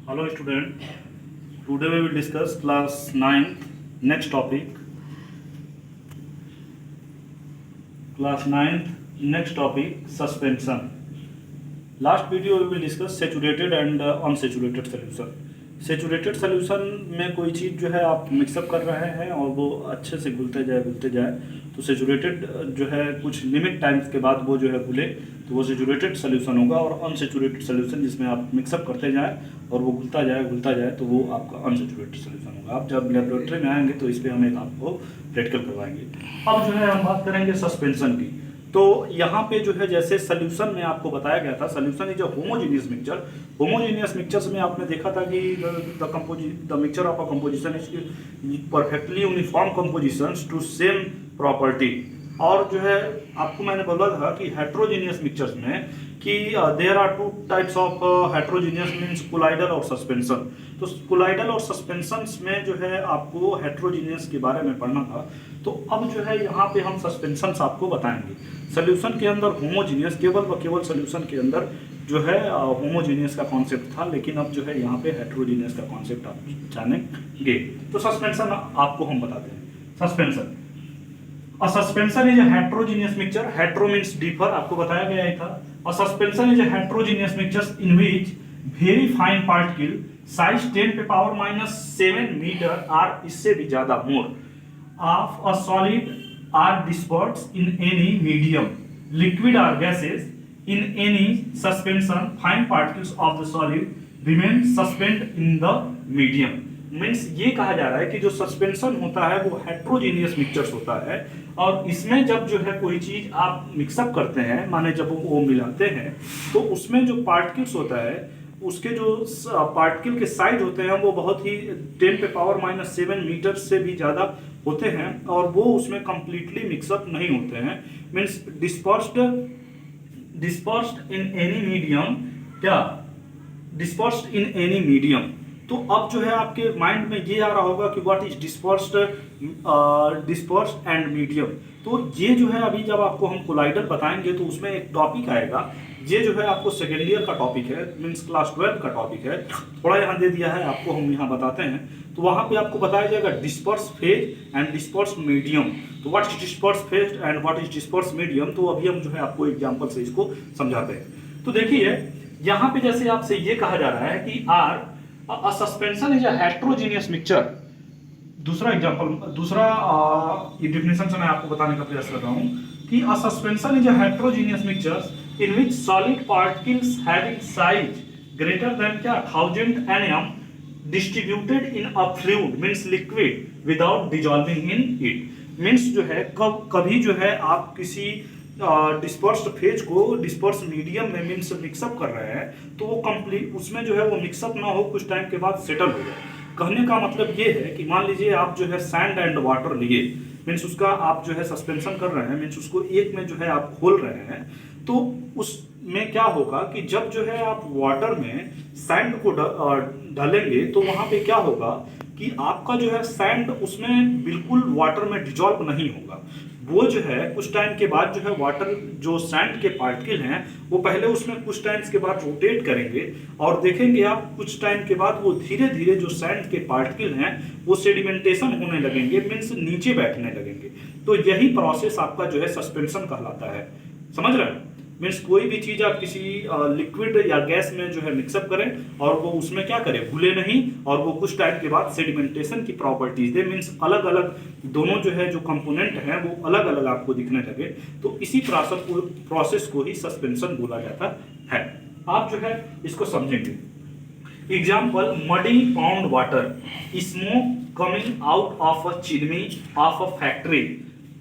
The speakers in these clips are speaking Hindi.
Hello student, today we will discuss class 9th next topic. Class 9th next topic suspension. Last video we will discuss saturated and unsaturated solution. Saturated solution में कोई चीज़ जो है आप मिक्सअप कर रहे हैं और वो अच्छे से घुलते जाए तो सेचुरेटेड जो है कुछ लिमिट टाइम्स के बाद वो जो है घुले तो वो सेचुरेटेड सोल्यूशन होगा। और अनसेचुरेटेड सोल्यूशन जिसमें आप मिक्सअप करते जाएं और वो घुलता जाए तो वो आपका अनसेचुरेटेड सोल्यूशन होगा। आप जब लेबोरेटरी में आएंगे तो इस पर हम एक आपको प्रैक्टिकल करवाएंगे। अब जो है हम बात करेंगे सस्पेंशन की। तो यहाँ पे जो है जैसे सोल्यूशन में आपको बताया गया था, solution is a homogeneous mixture. Homogeneous mixtures में आपने देखा था कि the mixture of a composition is perfectly uniform compositions to same property. और जो है आपको मैंने बोला था कि हेट्रोजेनियस मिक्सचर्स में कि there are two types of heterogeneous means colloidal और सस्पेंशन। तो कोलाइडल और सस्पेंशंस में जो है आपको हेट्रोजेनियस के बारे में पढ़ना था। तो अब जो है यहाँ पे हम सस्पेंशंस आपको बताएंगे। सोल्यूशन के अंदर होमोजेनियस केवल सोल्यूशन के अंदर जो है होमोजेनियस का कॉन्सेप्ट था, लेकिन अब जो है यहाँ पे हेट्रोजेनियस का कॉन्सेप्ट आप जानेंगे। तो सस्पेंशन आपको हम बताते हैं। Suspension A suspension is a heterogeneous mixture. Hetero means differ, आपको बताया गया ही था। A suspension is a heterogeneous mixture in which very fine particle size 10 पे power minus 7 meter or इससे भी ज़्यादा more of a solid are dispersed in any medium, liquid or gases. In any suspension, fine particles of the solid remain suspended in the medium. Means ये कहा जा रहा है कि जो सस्पेंशन होता है वो हेट्रोजेनियस मिक्सचर्स होता है। और इसमें जब जो है कोई चीज आप मिक्सअप करते हैं, माने जब वो मिलाते हैं तो उसमें जो पार्टिकल्स होता है उसके जो पार्टिकल के साइज होते हैं वो बहुत ही 10 पे पावर माइनस 7 मीटर से भी ज़्यादा होते हैं और वो उसमें कंप्लीटली मिक्सअप नहीं होते हैं। Means dispersed in any medium. क्या डिस्पर्स्ड इन एनी मीडियम। तो अब जो है आपके माइंड में ये आ रहा होगा कि what is dispersed and medium. तो ये जो है अभी जब आपको हम कोलाइडल बताएंगे तो उसमें एक टॉपिक आएगा। ये जो है आपको सेकेंड ईयर का टॉपिक है, मीन्स क्लास 12 का टॉपिक है। थोड़ा यहाँ दे दिया है आपको, हम यहाँ बताते हैं। तो वहाँ पे आपको बताया जाएगा disperse phase and disperse medium. तो what is disperse phase and what is disperse medium. तो अभी हम जो है आपको एग्जाम्पल से इसको समझाते हैं। तो देखिए यहाँ पे जैसे आपसे ये कहा जा रहा है कि are A suspension is a heterogeneous mixture। दूसरा एग्जांपल, दूसरा ये डेफिनेशन से मैं आपको बताने का प्रयास कर रहा हूं कि a suspension is a heterogeneous mixture in which solid particles having size greater than क्या 1000 nm distributed in a fluid means liquid without dissolving in it। Means जो है कभी जो है आप किसी डिस्पर्स्ड फेज को डिस्पर्स मीडियम में मीन्स मिक्सअप कर रहे हैं तो वो कंप्लीट उसमें जो है वो मिक्सअप ना हो, कुछ टाइम के बाद सेटल हो जाए। कहने का मतलब ये है कि मान लीजिए आप जो है सैंड एंड वाटर लिए, मीन्स उसका आप जो है सस्पेंशन कर रहे हैं, मीन्स उसको एक में जो है आप खोल रहे हैं। तो उसमें क्या होगा कि जब जो है आप वाटर में सैंड को डालेंगे तो वहां पे क्या होगा कि आपका जो है सैंड उसमें बिल्कुल वाटर में डिजॉल्व नहीं होगा। वो जो है कुछ टाइम के बाद जो है वाटर जो सैंड के पार्टिकल हैं वो पहले उसमें कुछ टाइम्स के बाद रोटेट करेंगे और देखेंगे आप कुछ टाइम के बाद वो धीरे धीरे जो सैंड के पार्टिकल हैं वो सेडिमेंटेशन होने लगेंगे, मीन्स नीचे बैठने लगेंगे। तो यही प्रोसेस आपका जो है सस्पेंशन कहलाता है। समझ रहे हैं? मीन्स कोई भी चीज आप किसी लिक्विड या गैस में जो है मिक्सअप करें और वो उसमें क्या करें, घुले नहीं और वो कुछ टाइम के बाद सेडिमेंटेशन की प्रॉपर्टीज दे, मीन्स अलग अलग दोनों जो है जो कंपोनेंट हैं वो अलग अलग आपको दिखने लगे। तो इसी प्रोसेस को ही सस्पेंशन बोला जाता है। आप जो है इसको समझेंगे। Example, muddy pond water, smoke coming out of a chimney of a factory,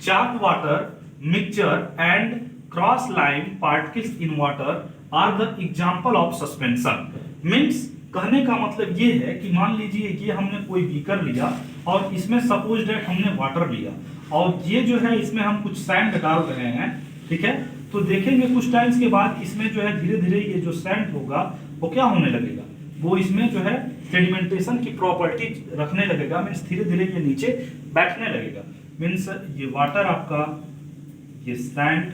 chalk water mixture and cross line particles in water are the example of suspension. Means कहने का मतलब ये है कि मान लीजिए ये हमने कोई बीकर लिया और इसमें सपोज दैट हमने वाटर लिया और ये जो है इसमें हम कुछ सैंड डाल रहे हैं, ठीक है। तो देखेंगे कुछ टाइम्स के बाद इसमें जो है धीरे धीरे ये जो सैंड होगा वो क्या होने लगेगा, वो इसमें जो है सेडिमेंटेशन की प्रॉपर्टी रखने लगेगा, मीन्स धीरे धीरे ये नीचे बैठने लगेगा। मीन्स ये वाटर आपका, ये सैंड,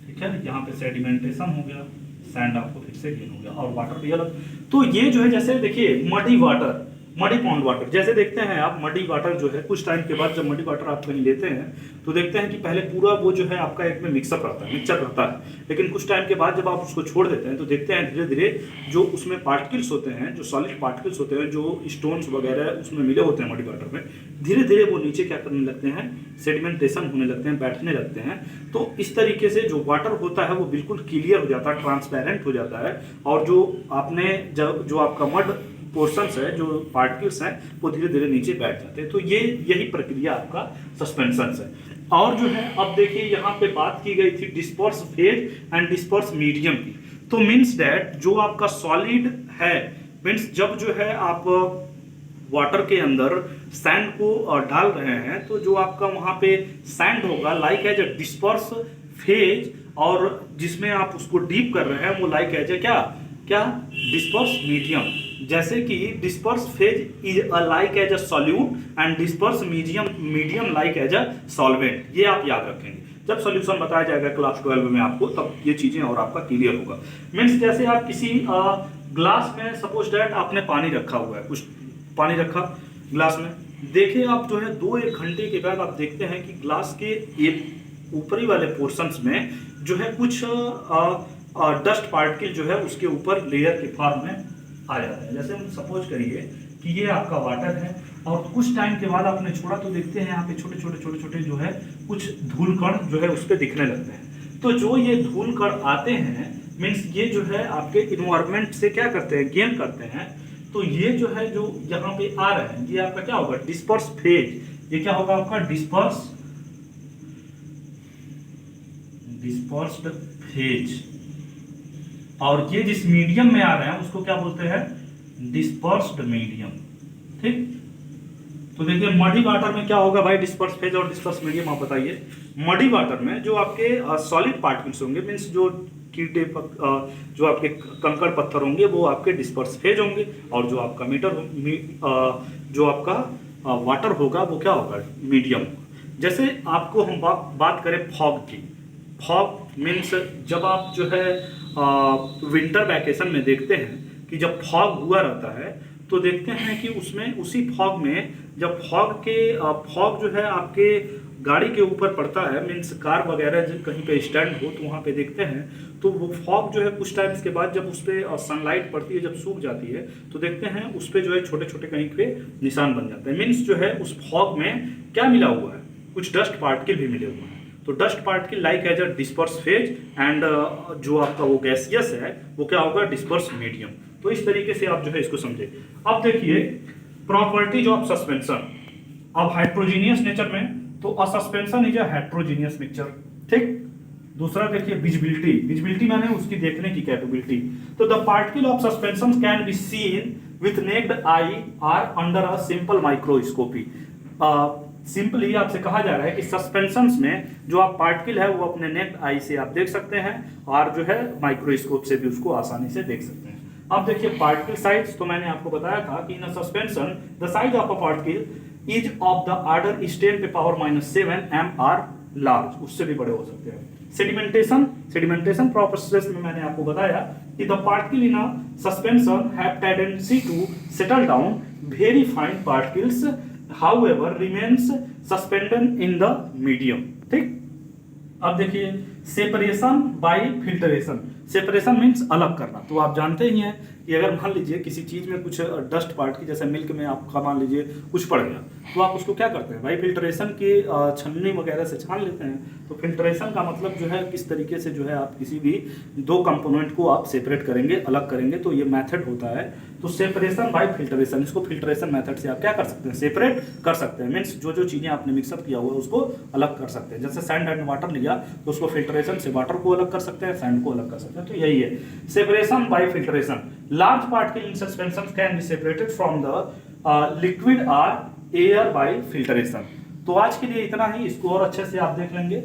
ठीक है, यहाँ पे सेडिमेंटेशन हो गया, सैंड आपको फिर से गेन हो गया और वाटर भी अलग। तो ये जो है जैसे देखिए muddy water, muddy pond water, जैसे देखते हैं आप मडी वाटर जो है कुछ टाइम के बाद जब मडी वाटर आप कहीं लेते हैं तो देखते हैं कि पहले पूरा वो जो है आपका एक में मिक्सअप रहता है, मिक्सचर रहता है, लेकिन कुछ टाइम के बाद जब आप उसको छोड़ देते हैं तो देखते हैं धीरे धीरे जो उसमें पार्टिकल्स होते हैं, जो सॉलिड पार्टिकल्स होते हैं, जो स्टोन्स वगैरह उसमें मिले होते हैं मडी वाटर में, धीरे धीरे वो नीचे क्या करने लगते हैं, सेडिमेंटेशन होने लगते हैं, बैठने लगते हैं। तो इस तरीके से जो वाटर होता है वो बिल्कुल क्लियर हो जाता है, ट्रांसपेरेंट हो जाता है, और जो आपने जो आपका मड पोर्शंस है, जो पार्टिकल्स हैं, वो धीरे धीरे नीचे बैठ जाते हैं। तो ये यही प्रक्रिया आपका सस्पेंशन है। और जो है अब देखिए यहाँ पे बात की गई थी disperse phase and disperse medium की। तो मीन्स दैट जो आपका सॉलिड है, मीन्स जब जो है आप वाटर के अंदर सैंड को डाल रहे हैं तो जो आपका वहां पे सैंड होगा like as a disperse phase, और जिसमें आप उसको डीप कर रहे हैं वो लाइक एज ए क्या डिस्पर्स मीडियम। जैसे कि disperse phase is like as a solute and disperse medium like as a solvent. ये आप याद रखेंगे, जब सॉल्यूशन बताया जाएगा क्लास 12 में आपको, तब ये चीजें और आपका क्लियर होगा। मीन्स जैसे आप किसी ग्लास में सपोज डैट आपने पानी रखा हुआ है, कुछ पानी रखा ग्लास में, देखिए आप जो है 2-1 घंटे के बाद आप देखते हैं कि ग्लास के एक ऊपरी वाले पोर्शंस में जो है कुछ डस्ट पार्टिकल जो है उसके ऊपर लेयर के फॉर्म में आ जाता है। जैसे हम सपोज करिए कि ये आपका वाटर है और कुछ टाइम के बाद आपने छोड़ा तो देखते हैं यहाँ पे छोटे छोटे जो है कुछ धूल कण जो है उस पर दिखने लगते हैं। तो जो ये धूल कण आते हैं मीन्स ये जो है आपके इन्वायरमेंट से क्या करते हैं, गेन करते हैं। तो ये जो है जो यहाँ पे आ रहे हैं ये आपका क्या होगा, डिस्पर्स फेज। ये क्या होगा आपका डिस्पर्स्ड फेज। और ये जिस मीडियम में आ रहे हैं उसको क्या बोलते हैं, डिस्पर्स्ड मीडियम। ठीक, तो देखिए मडी वाटर में क्या होगा भाई, डिस्पर्स फेज और डिस्पर्स मीडियम। आप बताइए मडी वाटर में जो आपके सॉलिड पार्टिकल्स होंगे, मीन्स जो कीटे जो आपके कंकड़ पत्थर होंगे वो आपके डिस्पर्स फेज होंगे, और जो आपका जो आपका वाटर होगा वो क्या होगा, मीडियम। जैसे आपको हम बात करें फॉग की। फॉग मीन्स जब आप जो है विंटर वैकेशन में देखते हैं कि जब फॉग हुआ रहता है तो देखते हैं कि उसमें उसी फॉग में जब फॉग जो है आपके गाड़ी के ऊपर पड़ता है, मीन्स कार वगैरह जब कहीं पे स्टैंड हो तो वहाँ पे देखते हैं तो वो फॉग जो है कुछ टाइम्स के बाद जब उस पर सनलाइट पड़ती है, जब सूख जाती है तो देखते हैं उस पर जो है छोटे छोटे कहीं पे निशान बन जाते हैं। मीन्स जो है उस फॉग में क्या मिला हुआ है, कुछ डस्ट पार्टिकल भी मिले हुए हैं। तो dust particle like as a disperse phase and जो आपका वो गैसियस है वो क्या होगा, डिस्पर्स मीडियम। तो इस तरीके से आप जो है इसको समझे। अब देखिए प्रॉपर्टीज ऑफ सस्पेंशन। अब हाइड्रोजीनियस नेचर में तो अ suspension is a heterogeneous mixture. ठीक, दूसरा देखिए विजिबिलिटी। विजिबिलिटी माने उसकी देखने की कैपेबिलिटी। तो the particle of suspension can be seen with necked I R under a simple microscopy. Simply आपसे कहा जा रहा है कि सस्पेंशंस में जो आप पार्टिकल है वो अपने नेक्ड आई से आप देख सकते हैं और जो है माइक्रोस्कोप से भी उसको आसानी से देख सकते हैं। अब देखिए पार्टिकल साइज, तो मैंने आपको बताया था कि in a suspension the size of a particle is of the order is 10⁻⁻⁷ m r large, उससे भी बड़े हो सकते हैं। सेडिमेंटेशन प्रोसेस में मैंने आपको बताया कि the particle in a suspension have tendency to settle down very fine particles however remains suspended in the medium। ठीक, अब देखिए separation by filtration. Separation means अलग करना। तो आप जानते ही हैं कि अगर मान लीजिए किसी चीज में कुछ डस्ट पार्ट की, जैसे मिल्क में आपका मान लीजिए कुछ पड़ गया तो आप उसको क्या करते हैं भाई, फिल्टरेशन की छन्नी वगैरह से छान लेते हैं। तो फिल्टरेशन का मतलब जो है किस तरीके से जो है आप किसी भी दो कंपोनेंट को आप सेपरेट करेंगे, अलग करेंगे, तो ये मेथड होता है। तो सेपरेशन बाय फिल्टरेशन, इसको फिल्टरेशन मेथड से आप क्या कर सकते हैं, सेपरेट कर सकते हैं। मीन्स जो चीजें आपने मिक्सअप किया हुआ है उसको अलग कर सकते हैं। जैसे सैंड एंड वाटर लिया तो उसको फिल्टरेशन से वाटर को अलग कर सकते हैं, सैंड को अलग कर सकते हैं। तो यही है separation by filtration. Large particle in suspension can be separated from the liquid or air by filtration. तो आज के लिए इतना ही, इसको और अच्छे से आप देख लेंगे।